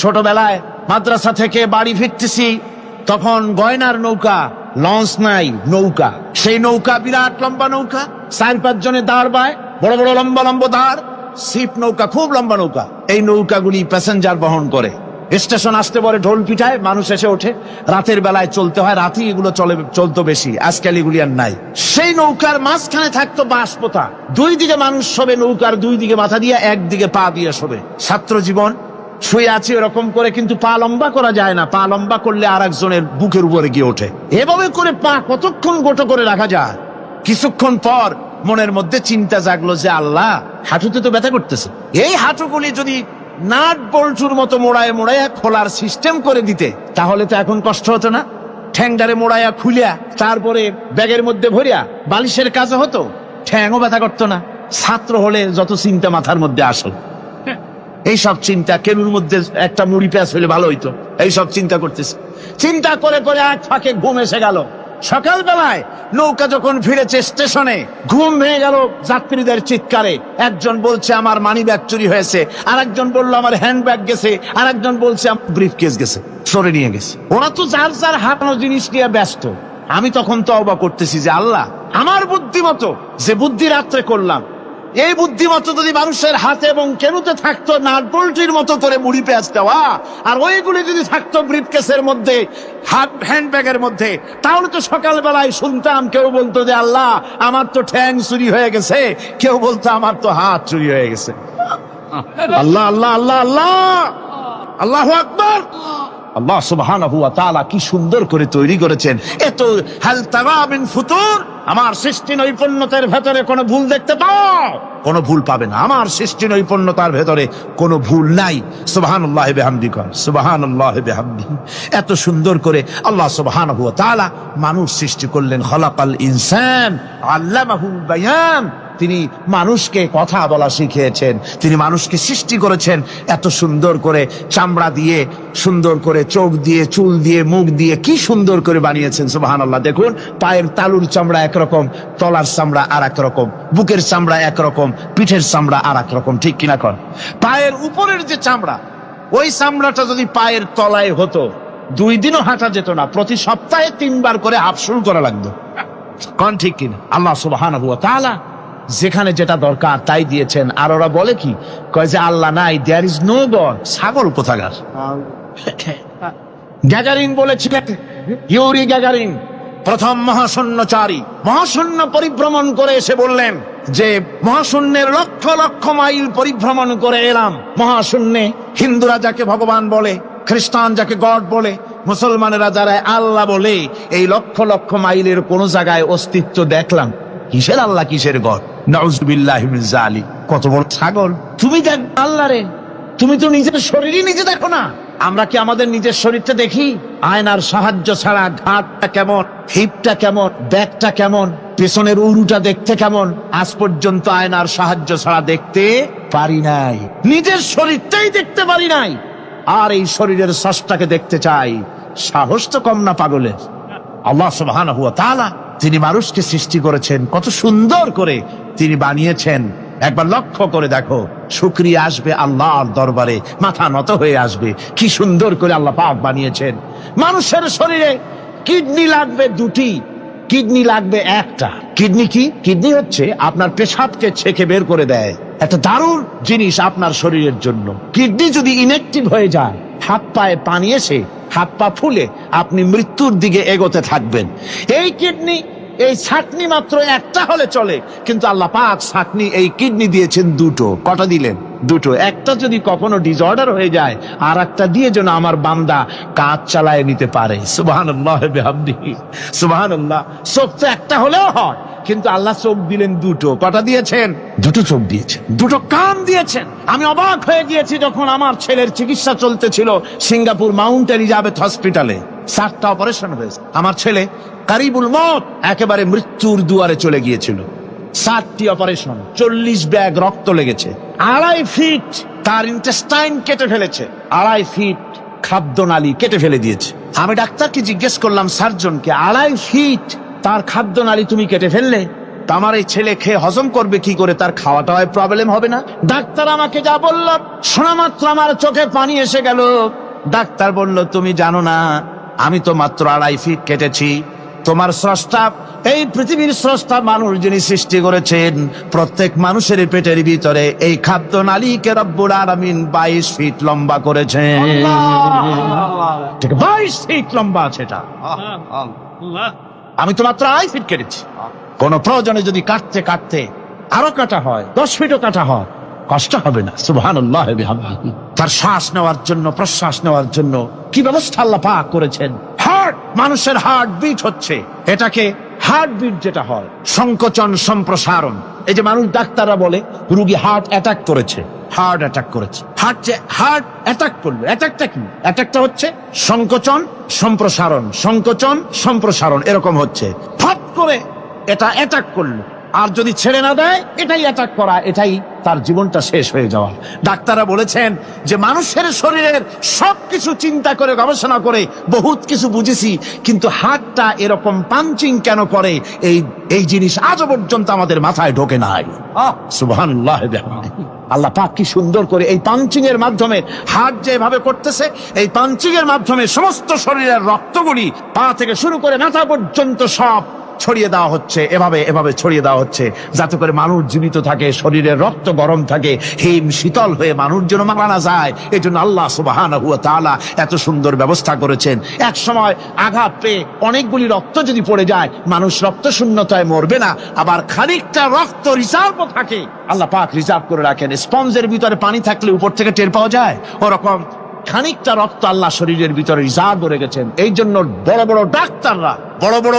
ছোটবেলায় মাদ্রাসা থেকে বাড়ি ফিরতেছি, তখন গয়নার নৌকা, লঞ্চ নাই, নৌকা। সেই নৌকা বিরাট লম্বা নৌকা, 4-5 জনের দাঁড় বায়, বড় বড় লম্বা লম্বা দাঁড়, শিপ নৌকা, খুব লম্বা নৌকা। এই নৌকাগুলি প্যাসেঞ্জার বহন করে। স্টেশন আসতে পরে ঢোল পিটায়, মানুষ এসে ওঠে। রাতের বেলায় চলতে হয়, রাতেই এগুলো চলতো বেশি, আজকাল এগুলি আর নাই। সেই নৌকার মাঝখানে থাকতো বাঁশ পোতা, 2 দিকে মানুষ শোবে, নৌকার 2 দিকে মাথা দিয়ে, 1 দিকে পা দিয়ে শোবে। ছাত্র জীবন, শুয়ে আছি এরকম করে, কিন্তু পা লম্বা করা যায় না। পা লম্বা করলে আর একজনের বুকের উপরে গিয়ে ওঠে। এভাবে করে পা কতক্ষণ গোটো করে রাখা যায়? কিছুক্ষণ পর মনের মধ্যে চিন্তা জাগলো যে আল্লাহ, হাঁটুতে তো ব্যথা করতেছে, এই হাঁটুগুলি যদি নাট বল্টুর মতো মোড়ায় মোড়ায় খোলার সিস্টেম করে দিতে, তাহলে তো এখন কষ্ট হতো না। ঠ্যাংডারে মোড়াইয়া খুলিয়া তারপরে ব্যাগের মধ্যে ভরিয়া বালিশের কাজ হতো, ঠ্যাংও ব্যথা করতো না। ছাত্র হলে যত চিন্তা মাথার মধ্যে আসল, এইসব চিন্তা, কেনুর মধ্যে একটা মুড়ি পেঁয়াজ হইলে ভালো হইতো, এইসব চিন্তা করতেছে। চিন্তা করে করে এক ফাঁকে ঘুম এসে গেল। সকালবেলায় নৌকা যখন ফিরেছে স্টেশনে, ঘুম ভেঙে গেল যাত্রীদের চিৎকারে। একজন বলছে আমার মানি ব্যাগ চুরি হয়েছে, আর একজন বললো আমার হ্যান্ড ব্যাগ গেছে, আর একজন বলছে আমার ব্রিফ কেস গেছে, সরে নিয়ে গেছে। ওরা তো যার যার হারানো জিনিস নিয়ে ব্যস্ত। আমি তখন তওবা করতেছি যে আল্লাহ, আমার বুদ্ধিমতো যে বুদ্ধি রাত্রে করলাম, এই বুদ্ধিমতো যদি মানুষের হাতে এবং কেনুতে থাকতো নাট বল্টুর মতো করে মুড়ি পেঁয়াজ দেওয়া, আর ওইগুলি যদি থাকতো ব্রিফকেসের মধ্যে, হ্যান্ড ব্যাগের মধ্যে, তাহলে তো সকালবেলায় শুনতাম কেউ বলতো যে আল্লাহ আমার তো ঠ্যাং চুরি হয়ে গেছে, কেউ বলতো আমার তো হাত চুরি হয়ে গেছে। আল্লাহ আল্লাহ আল্লাহ আল্লাহ, আল্লাহু আকবার। আল্লাহ সুবহানাহু ওয়া তাআলা কি সুন্দর করে তৈরি করেছেন। এত হাল তারা মিন ফুতুর, আমার সৃষ্টি নৈপুণ্যতার ভেতরে কোনো ভুল দেখতে পাও? কোনো ভুল পাবে না। আমার সৃষ্টি নৈপুণ্যতার ভেতরে কোনো ভুল নাই। সুবহানাল্লাহি বিহামদিহি, সুবহানাল্লাহি বিহামদিহি। এত সুন্দর করে আল্লাহ সুবহানাহু ওয়া তাআলা মানুষ সৃষ্টি করলেন। খলাকাল ইনসান আল্লামাহুল বায়ান। তিনি মানুষকে কথা বলা শিখিয়েছেন, তিনি মানুষকে সৃষ্টি করেছেন এত সুন্দর করে, চামড়া দিয়ে, সুন্দর করে চোখ দিয়ে, চুল দিয়ে, মুখ দিয়ে, কি সুন্দর করে বানিয়েছেন। সুবহানাল্লাহ। দেখুন, পায়ের তালুর চামড়া একরকম, তলার চামড়া আর এক রকম, বুকের চামড়া একরকম, পিঠের চামড়া আর এক রকম, ঠিক কিনা কর? পায়ের উপরের যে চামড়া, ওই চামড়াটা যদি পায়ের তলায় হতো, 2 দিনও হাঁটা যেত না, প্রতি সপ্তাহে 3 বার করে হাফসুল করা লাগতো। কোন ঠিক কিনা? আল্লাহ সুবহানাহু ওয়া তাআলা যেখানে যেটা দরকার তাই দিয়েছেন। আর ওরা বলে কি, কয় যে আল্লাহ নাই, দেয়ার ইজ নো গড। ছাগল কোথাকার। গ্যাগারিন বলেছিলেন, ইউরি গ্যাগারিন, প্রথম মহাশূন্যচারী, মহাশূন্য পরিভ্রমণ করে এসে বললেন যে মহাশূন্যের লক্ষ লক্ষ মাইল পরিভ্রমণ করে এলাম। মহাশূন্যে হিন্দুরা যাকে ভগবান বলে, খ্রিস্টান যাকে গড বলে, মুসলমানেরা যারা আল্লাহ বলে, এই লক্ষ লক্ষ মাইলের কোন জায়গায় অস্তিত্ব দেখলাম। কিসের আল্লাহ, কিসের গড? নাউযুবিল্লাহি মিন যালিক। কত বড় ছাগল! তুমি দেখ আল্লাহ রে, তুমি তো নিজের শরীরই নিজে দেখো না। আমরা কি আমাদের নিজের শরীরটা দেখি? আয়নার সাহায্য ছাড়া ঘাটটা কেমন, হিপটা কেমন, ব্যাকটা কেমন, পেছনের উরুটা দেখতে কেমন, আজ পর্যন্ত আয়নার সাহায্য ছাড়া দেখতে পারি নাই। নিজের শরীরটাই দেখতে পারি নাই, আর এই শরীরের স্রষ্টাকে দেখতে চাই। সাহস তো কম না পাগলের। আল্লাহ সুবহানাহু ওয়া তাআলা তিনি মানুষকে সৃষ্টি করেছেন, কত সুন্দর করে তিনি বানিয়েছেন। একবার লক্ষ্য করে দেখো, শুকরিয়া আসবে আল্লাহর দরবারে, মাথা নত হয়ে আসবে। কি সুন্দর করে আল্লাহ পাক বানিয়েছেন। মানুষের শরীরে কিডনি লাগবে 2টি, কিডনি লাগবে 1টা। কিডনি কি? কিডনি হচ্ছে আপনার পেশাবকে ছেঁকে বের করে দেয়, একটা দারুণ জিনিস আপনার শরীরের জন্য। কিডনি যদি ইনঅ্যাক্টিভ হয়ে যায়, হাত পায়ে পানি এসে হাত পা ফুলে আপনি মৃত্যুর দিকে এগোতে থাকবেন। এই কিডনি, এই ছাকনি মাত্র 1টা হলে চলে, কিন্তু আল্লাহ পাক ছাকনি, এই কিডনি দিয়েছেন 2টো। কটা দিলেন? 2টো। একটা যদি কখনো ডিসঅর্ডার হয়ে যায়, আর একটা দিয়ে যেন আমার বান্দা কাজ চালায় নিতে পারে। সুবহানাল্লাহ বিহামদিহি, সুবহানাল্লাহ। চোখ তো একটা হলেও হয়, কিন্তু আল্লাহ চোখ দিলেন 2টো। কটা দিয়েছেন? 2টো চোখ দিয়েছেন, 2টো কান দিয়েছেন। আমি অবাক হয়ে গিয়েছি যখন আমার ছেলের চিকিৎসা চলতেছিল সিঙ্গাপুর মাউন্ট এলিজাবেথ হসপিটালে। 4টা অপারেশন হয়েছে। আমার ছেলে কারিবুল মত, একেবারে মৃত্যুর দুয়ারে চলে গিয়েছিল। 7টি অপারেশন, 40 ব্যাগ রক্ত লেগেছে। 2.5 ফিট তার ইন্টেস্টাইন কেটে ফেলেছে, 2.5 ফিট খাদ্যনালী কেটে ফেলে দিয়েছে। আমি ডাক্তারকে জিজ্ঞেস করলাম, সার্জনকে, 2.5 ফিট তার খাদ্যনালী তুমি কেটে ফেললে? তা আমার এই ছেলে খেয়ে হজম করবে কি করে, তার খাওয়াটা হয় প্রবলেম হবে না? ডাক্তার আমাকে যা বলল, শোনা মাত্র আমার চোখে পানি এসে গেল। ডাক্তার বলল, তুমি জানো না আমি তো মাত্র 2.5 ফিট কেটেছি। তোমার স্রষ্টা, এই পৃথিবীর স্রষ্টা মানুষ যিনি সৃষ্টি করেছেন, প্রত্যেক মানুষের পেটের ভিতরে এই খাদ্য নালীকে রব্বুল আলামিন 22 ফিট লম্বা করেছেন। 22 ফিট লম্বা আছে এটা। আমি তো মাত্র 2.5 ফিট কেটেছি। কোন প্রয়োজনে যদি কাটতে কাটতে আরো কাটা হয়, 10 ফিটও কাটা হয়, কষ্ট হবে না। সুবহানাল্লাহ বিহামদিহি। তার শ্বাস নেওয়ার জন্য, প্রশ্বাস নেওয়ার জন্য কি ব্যবস্থা আল্লাহ পাক করেছেন। হার্ট, মানুষের হার্ট বিট হচ্ছে, এটাকে হার্ট বিট যেটা হয়, সংকোচন সম্প্রসারণ। এই যে মানুষ, ডাক্তাররা বলে রোগী হার্ট অ্যাটাক করেছে, হার্ট অ্যাটাক করেছে। হার্ট অ্যাটাক করলো, অ্যাটাকটা কি? অ্যাটাকটা হচ্ছে সংকোচন সম্প্রসারণ, সংকোচন সম্প্রসারণ, এরকম হচ্ছে। ফট করে এটা অ্যাটাক করলো, আর যদি ছেড়ে না দেয় এটাই অ্যাটাক করা, এটাই তার জীবনটা শেষ হয়ে যাওয়া। ডাক্তাররা বলেছেন যে মানুষের শরীরের সবকিছু চিন্তা করে গবেষণা করে বহুত কিছু বুঝেছি, কিন্তু হার্টটা এরকম পাঞ্চিং কেন করে, এই জিনিস আজও পর্যন্ত আমাদের মাথায় ঢোকে নাই। সুবহানাল্লাহ। আল্লাহ পাক কি সুন্দর করে এই পাঞ্চিং এর মাধ্যমে, হার্ট যেভাবে করতেছে, এই পাঞ্চিং এর মাধ্যমে সমস্ত শরীরের রক্তগুলি পা থেকে শুরু করে মাথা পর্যন্ত সব ছড়িয়ে দেওয়া হচ্ছে, এভাবে ছড়িয়ে দেওয়া হচ্ছে, যাতে করে মানুষ জীবিত থাকে, শরীরের রক্ত গরম থাকে, হিম শীতল হয়ে মানুষ যেন মারা না যায়। এই জন্য আল্লাহ সুবহানাহু ওয়া তাআলা এত সুন্দর ব্যবস্থা করেছেন। এক সময় আঘাত পেয়ে অনেকগুলি রক্ত যদি পড়ে যায়, মানুষ রক্ত শূন্যতায় মরবে না, আবার খানিকটা রক্ত রিজার্ভও থাকে, আল্লাহ পাক রিজার্ভ করে রাখেন। স্পঞ্জের ভিতরে পানি থাকলে উপর থেকে টের পাওয়া যায়, ওরকম খানিকটা রক্ত আল্লাহ শরীরের ভিতরে রিজার্ভ করে গেছেন। এই জন্য বড় বড় ডাক্তাররা, বড় বড়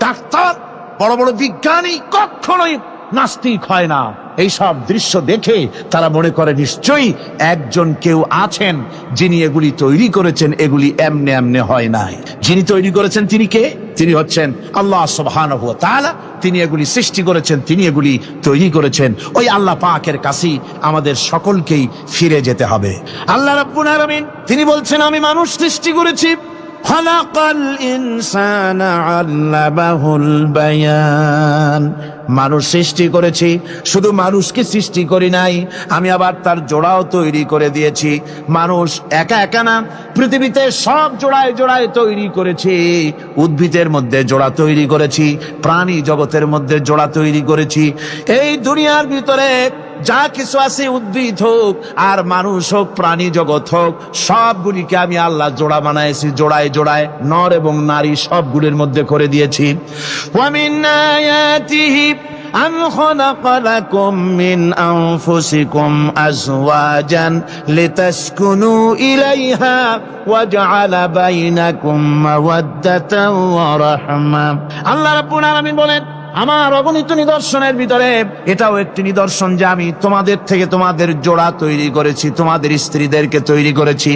ডাক্তার, বড় বড় বিজ্ঞানী কখনোই নাস্তিক হয় না। এইসব দৃশ্য দেখে তারা মনে করে নিশ্চয়ই একজন কেউ আছেন যিনি এগুলি তৈরি করেছেন, এগুলি এমনে এমনে হয় নাই। যিনি তৈরি করেছেন তিনি কে? তিনি হচ্ছেন আল্লাহ সুবহানাহু ওয়া তাআলা। তিনি এগুলি সৃষ্টি করেছেন, তিনি এগুলি তৈরি করেছেন। ওই আল্লাহ পাকের কাছেই আমাদের সকলকেই ফিরে যেতে হবে। আল্লাহ রাব্বুল আলামিন তিনি বলছেন, আমি মানুষ সৃষ্টি করেছি, খালাকাল ইনসানা আল্লামাহুল বায়ান। মানুষ সৃষ্টি করেছি, শুধু মানুষকে সৃষ্টি করি নাই, আমি আবার তার জোড়াও তৈরি করে দিয়েছি। মানুষ একা একা না, পৃথিবীতে সব জোড়ায় জোড়ায় তৈরি করেছি। উদ্ভিদের মধ্যে জোড়া তৈরি করেছি, প্রাণী জগতের মধ্যে জোড়া তৈরি করেছি। এই দুনিয়ার ভিতরে যা কিছু আছে, উদ্ভিদ হোক আর মানুষ হোক, প্রাণী জগৎ হোক, সবগুলিকে আমি আল্লাহ জোড়া বানাইছি, জোড়ায় জোড়ায় নর এবং নারী সবগুলির মধ্যে করে দিয়েছি। ওয়া মিন আয়াতিহি আন খালাকা লাকুম মিন আনফুসিকুম আজওয়াজান লিতাসকুনু ইলাইহা ওয়া জাআলা বাইনাকুম মাওয়াদ্দাতান ওয়া রাহমা। আল্লাহ রাব্বুল আলামিন বলেন, আমার অগণিত নিদর্শনের ভিতরে এটাও একটি নিদর্শন যে আমি তোমাদের থেকে তোমাদের জোড়া তৈরি করেছি, তোমাদের স্ত্রীদেরকে তৈরি করেছি,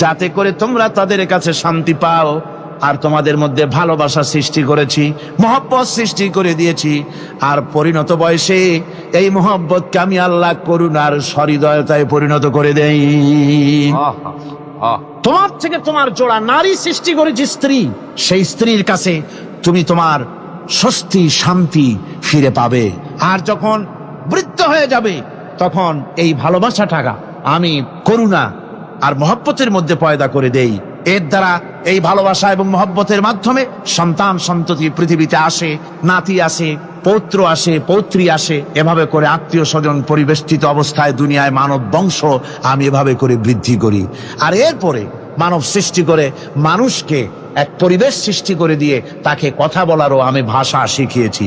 যাতে করে তোমরা তাদের কাছে শান্তি পাও। আর তোমাদের মধ্যে ভালোবাসা সৃষ্টি করেছি, মহব্বত সৃষ্টি করে দিয়েছি। আর পরিণত বয়সে এই মহব্বতকে আমি আল্লাহ করুণার সহৃদয়তায় পরিণত করে দেই। তোমার থেকে তোমার জোড়া নারী সৃষ্টি করেছি, স্ত্রী, সেই স্ত্রীর কাছে তুমি তোমার স্বস্তি শান্তি ফিরে পাবে। আর যখন বৃদ্ধ হয়ে যাবে, তখন এই ভালোবাসাটা আমি করুণা আর মহব্বতের মধ্যে পয়দা করে দেই। এর দ্বারা এই ভালোবাসা এবং মহব্বতের মাধ্যমে সন্তান সন্ততি পৃথিবীতে আসে, নাতি আসে, পৌত্র আসে, পৌত্রী আসে, এভাবে করে আত্মীয় স্বজন পরিবেষ্টিত অবস্থায় দুনিয়ায় মানব বংশ আমি এভাবে করে বৃদ্ধি করি। আর এরপরে মানব সৃষ্টি করে মানুষকে এক পরিবেশ সৃষ্টি করে দিয়ে তাকে কথা বলারও আমি ভাষা শিখিয়েছি।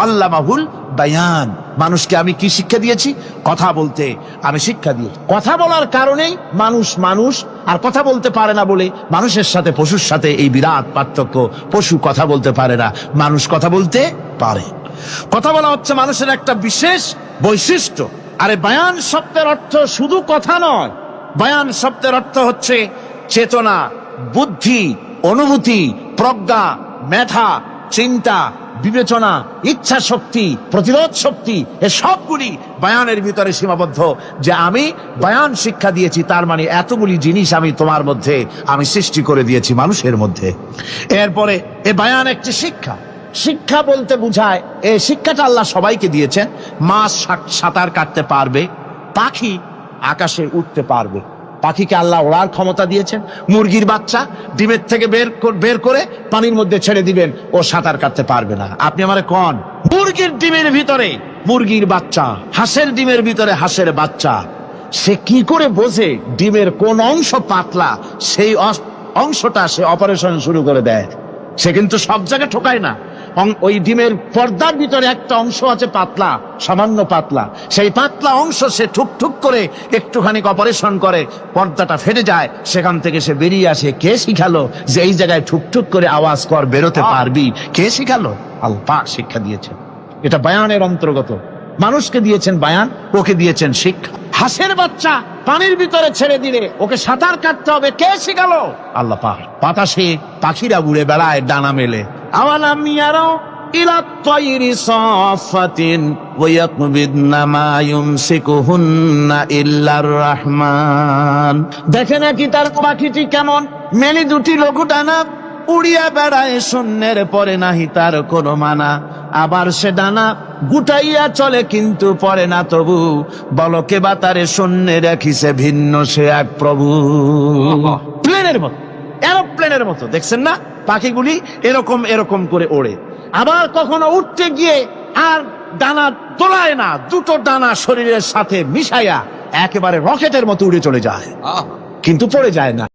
আল্লামাহুল বায়ান, মানুষকে আমি কি শিক্ষা দিয়েছি? কথা বলতে আমি শিক্ষা দিয়েছি। কথা বলার কারণেই মানুষ আর কথা বলতে পারে না বলে মানুষের সাথে পশুর সাথে এই বিরাট পার্থক্য। পশু কথা বলতে পারে না, মানুষ কথা বলতে পারে। কথা বলা হচ্ছে মানুষের একটা বিশেষ বৈশিষ্ট্য। আরে বায়ান শব্দের অর্থ শুধু কথা নয়, বায়ান শব্দের অর্থ হচ্ছে চেতনা, বুদ্ধি, অনুভূতি, প্রজ্ঞা, মেধা, চিন্তা, বিবেচনা, ইচ্ছা শক্তি, প্রতিরোধ শক্তি, এ সবগুলি বায়ানের ভিতরে সীমাবদ্ধ। যে আমি বায়ান শিক্ষা দিয়েছি, তার মানে এতগুলি জিনিস আমি তোমার মধ্যে আমি সৃষ্টি করে দিয়েছি মানুষের মধ্যে। এরপরে এ বায়ান একটি শিক্ষা। শিক্ষা বলতে বুঝায়, এই শিক্ষাটা আল্লাহ সবাইকে দিয়েছেন। মাছ সাঁতার কাটতে পারবে, পাখি আকাশে উঠতে পারবে, পাখিকে আল্লাহ ওড়ার ক্ষমতা দিয়েছেন। মুরগির বাচ্চা ডিমের থেকে বের করে পানির মধ্যে ছেড়ে দিবেন, ও সাঁতার কাটতে পারবে না। আপনি আমারে কোন মুরগির ডিমের ভিতরে মুরগির বাচ্চা, হাঁসের ডিমের ভিতরে হাঁসের বাচ্চা, সে কি করে বোঝে ডিমের কোন অংশ পাতলা, সেই অংশটা সে অপারেশন শুরু করে দেয়। সে কিন্তু সব জায়গায় ঠোকায় না। ওই ডিমের পর্দার ভিতরে একটা অংশ আছে পাতলা, সামান্য পাতলা, সেই পাতলা অংশ সে ঠুক করে একটুখানি অপারেশন করে, পর্দাটা ফেটে যায়, সেখান থেকে সে বেরিয়ে আসে। কে শিখালো যে এই জায়গায় ঠুক করে আওয়াজ কর, বেরোতে পারবি? কে শিখালো? আল্লাহ পাক শিক্ষা দিয়েছেন। এটা বায়ানের অন্তর্গত। মানুষকে দিয়েছেন বায়ান, ওকে দিয়েছেন শিক্ষা। হাঁসের বাচ্চা পানির ভিতরে ছেড়ে দিলে ওকে সাঁতার কাটতে হবে, কে শিখালো? আল্লাহ পাক। বাতাসে পাখিরা উড়ে বেড়ায় ডানা মেলে। আওয়ালাম ইয়ারাও ইলা তায়রি সাফাতিন ওয়া ইয়াকবিদনা মা ইউমসিকুহুন্না ইল্লার রাহমান। দেখে নাকি তার পাখিটি কেমন মেলি দুটি লঘু ডানা উড়িয়া বেড়ায়, শূন্যের পরে নাহি তার কোনো মানা। আবার সে ডানা গুটাইয়া চলে কিন্তু পড়ে না তবু, বলকে বাতারে শূন্যে রাখিছে ভিন্ন সে এক প্রভু। প্লেনের মতো, এরোপ্লেনের মতো, দেখছেন না পাখিগুলি এরকম এরকম করে ওড়ে। আবার কখনো উঠতে গিয়ে আর ডানা দোলায় না, দুটো ডানা শরীরের সাথে মিশাইয়া একেবারে রকেটের মতো উড়ে চলে যায়, কিন্তু পড়ে যায় না।